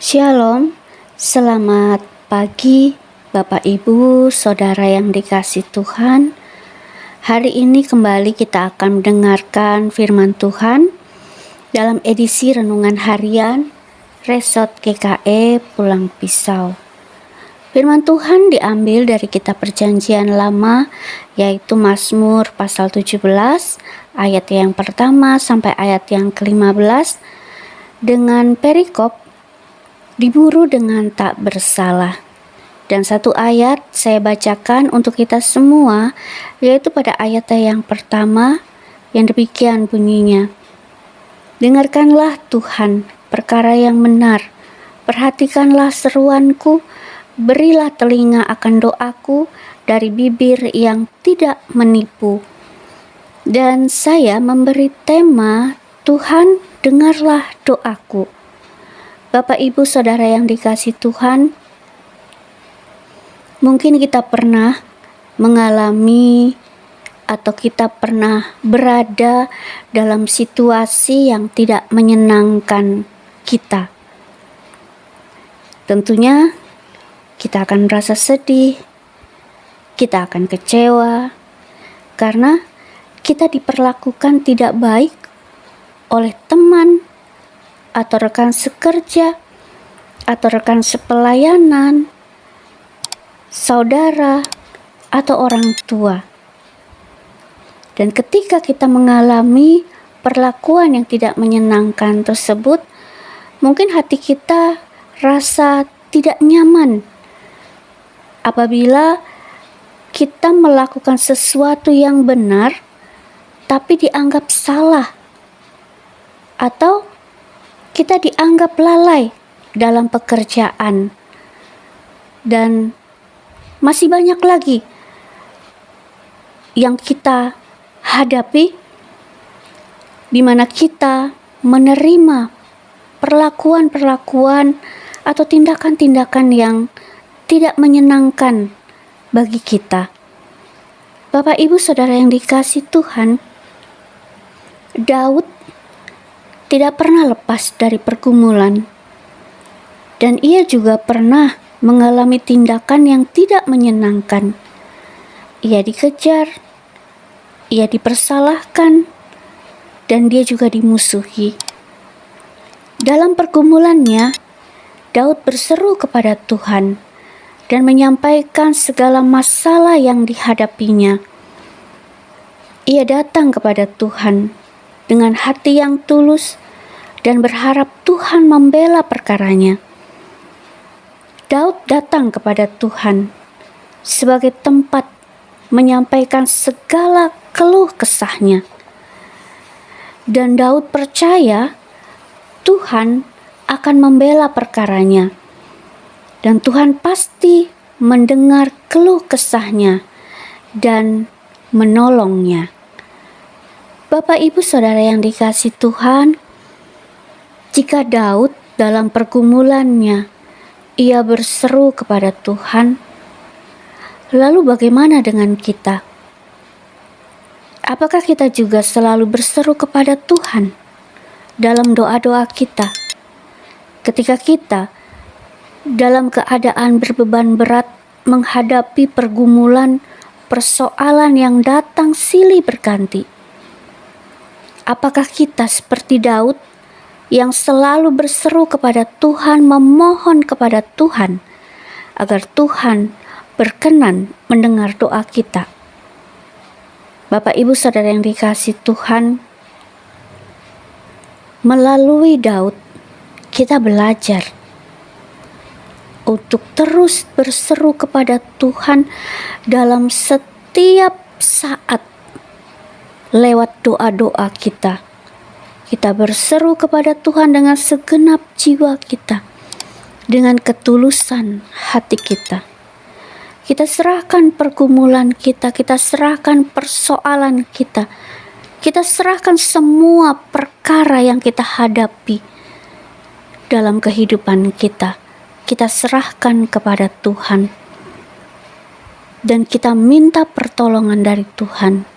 Shalom, selamat pagi Bapak Ibu, Saudara yang dikasihi Tuhan. Hari ini kembali kita akan mendengarkan firman Tuhan dalam edisi Renungan Harian Resort GKE Pulang Pisau. Firman Tuhan diambil dari kitab Perjanjian Lama, yaitu Mazmur pasal 17 ayat yang pertama sampai ayat yang ke-15 dengan perikop diburu dengan tak bersalah. Dan satu ayat saya bacakan untuk kita semua, yaitu pada ayat yang pertama yang demikian bunyinya. Dengarkanlah Tuhan perkara yang benar, perhatikanlah seruanku, berilah telinga akan doaku dari bibir yang tidak menipu. Dan saya memberi tema, Tuhan dengarlah doaku. Bapak Ibu Saudara yang dikasihi Tuhan, mungkin kita pernah mengalami atau kita pernah berada dalam situasi yang tidak menyenangkan kita. Tentunya kita akan merasa sedih, kita akan kecewa, karena kita diperlakukan tidak baik oleh teman, atau rekan sekerja, atau rekan sepelayanan, saudara, atau orang tua. Dan ketika kita mengalami perlakuan yang tidak menyenangkan tersebut, mungkin hati kita rasa tidak nyaman apabila kita melakukan sesuatu yang benar tapi dianggap salah, atau kita dianggap lalai dalam pekerjaan. Dan masih banyak lagi yang kita hadapi di mana kita menerima perlakuan-perlakuan atau tindakan-tindakan yang tidak menyenangkan bagi kita. Bapak Ibu Saudara yang dikasihi Tuhan, Daud tidak pernah lepas dari pergumulan, dan ia juga pernah mengalami tindakan yang tidak menyenangkan. Ia dikejar, ia dipersalahkan, dan dia juga dimusuhi. Dalam pergumulannya, Daud berseru kepada Tuhan dan menyampaikan segala masalah yang dihadapinya. Ia datang kepada Tuhan dengan hati yang tulus dan berharap Tuhan membela perkaranya. Daud datang kepada Tuhan sebagai tempat menyampaikan segala keluh kesahnya. Dan Daud percaya Tuhan akan membela perkaranya. Dan Tuhan pasti mendengar keluh kesahnya dan menolongnya. Bapak Ibu Saudara yang dikasihi Tuhan, jika Daud dalam pergumulannya ia berseru kepada Tuhan, lalu bagaimana dengan kita? Apakah kita juga selalu berseru kepada Tuhan dalam doa-doa kita? Ketika kita dalam keadaan berbeban berat menghadapi pergumulan, persoalan yang datang silih berganti, apakah kita seperti Daud yang selalu berseru kepada Tuhan, memohon kepada Tuhan agar Tuhan berkenan mendengar doa kita? Bapak Ibu Saudara yang dikasihi Tuhan, melalui Daud kita belajar untuk terus berseru kepada Tuhan dalam setiap saat lewat doa-doa kita. Kita berseru kepada Tuhan dengan segenap jiwa kita, dengan ketulusan hati kita. Kita serahkan pergumulan kita, kita serahkan persoalan kita, kita serahkan semua perkara yang kita hadapi dalam kehidupan kita. Kita serahkan kepada Tuhan, dan kita minta pertolongan dari Tuhan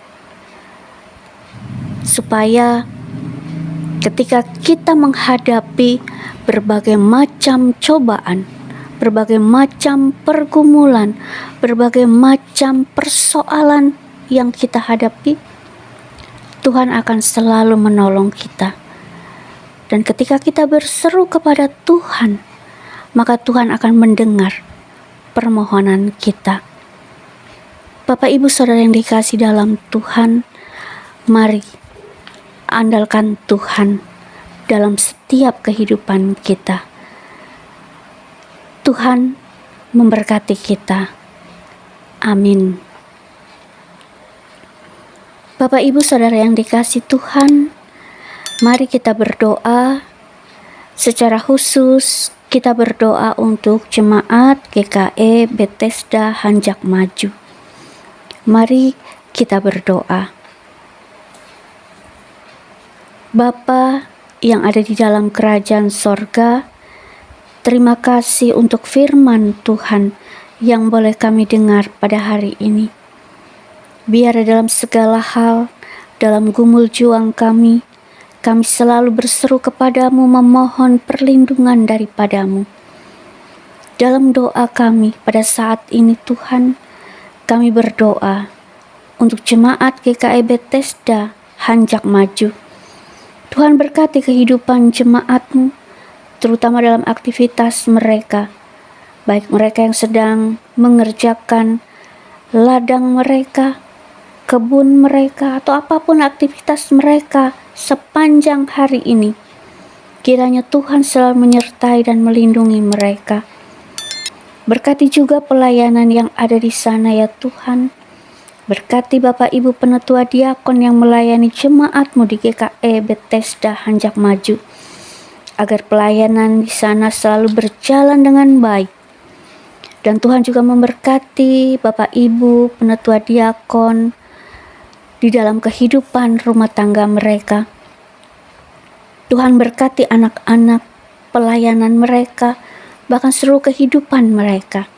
supaya ketika kita menghadapi berbagai macam cobaan, berbagai macam pergumulan, berbagai macam persoalan yang kita hadapi, Tuhan akan selalu menolong kita. Dan ketika kita berseru kepada Tuhan, maka Tuhan akan mendengar permohonan kita. Bapak Ibu Saudara yang dikasihi dalam Tuhan, mari andalkan Tuhan dalam setiap kehidupan kita. Tuhan memberkati kita. Amin. Bapak Ibu Saudara yang dikasihi Tuhan, mari kita berdoa. Secara khusus kita berdoa untuk jemaat GKE Bethesda Hanjak Maju. Mari kita berdoa. Bapa yang ada di dalam kerajaan sorga, terima kasih untuk firman Tuhan yang boleh kami dengar pada hari ini. Biar dalam segala hal, dalam gumul juang kami selalu berseru kepadamu, memohon perlindungan daripadamu. Dalam doa kami pada saat ini Tuhan, kami berdoa untuk jemaat GKE Bethesda Hanjak Maju. Tuhan berkati kehidupan jemaat-Mu, terutama dalam aktivitas mereka, baik mereka yang sedang mengerjakan ladang mereka, kebun mereka, atau apapun aktivitas mereka sepanjang hari ini. Kiranya Tuhan selalu menyertai dan melindungi mereka. Berkati juga pelayanan yang ada di sana ya Tuhan. Berkati Bapak Ibu Penetua Diakon yang melayani jemaat-Mu di GKE Bethesda Hanjak Maju, agar pelayanan di sana selalu berjalan dengan baik. Dan Tuhan juga memberkati Bapak Ibu Penetua Diakon di dalam kehidupan rumah tangga mereka. Tuhan berkati anak-anak, pelayanan mereka, bahkan seluruh kehidupan mereka.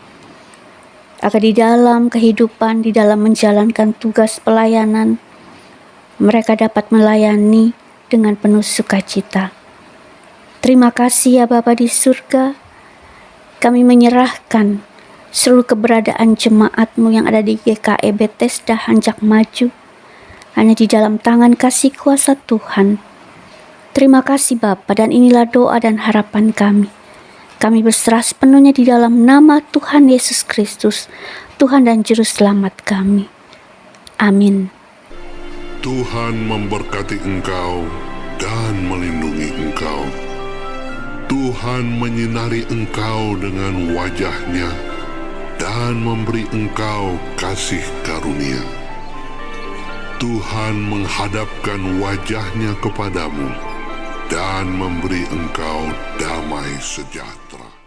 Agar di dalam kehidupan, di dalam menjalankan tugas pelayanan, mereka dapat melayani dengan penuh sukacita. Terima kasih ya Bapa di surga. Kami menyerahkan seluruh keberadaan jemaat-Mu yang ada di GKE Bethesda Hanjak Maju hanya di dalam tangan kasih kuasa Tuhan. Terima kasih Bapa, dan inilah doa dan harapan kami. Kami berserah sepenuhnya di dalam nama Tuhan Yesus Kristus, Tuhan dan Juru Selamat kami. Amin. Tuhan memberkati engkau dan melindungi engkau. Tuhan menyinari engkau dengan wajah-Nya dan memberi engkau kasih karunia. Tuhan menghadapkan wajah-Nya kepadamu dan memberi engkau damai sejahtera.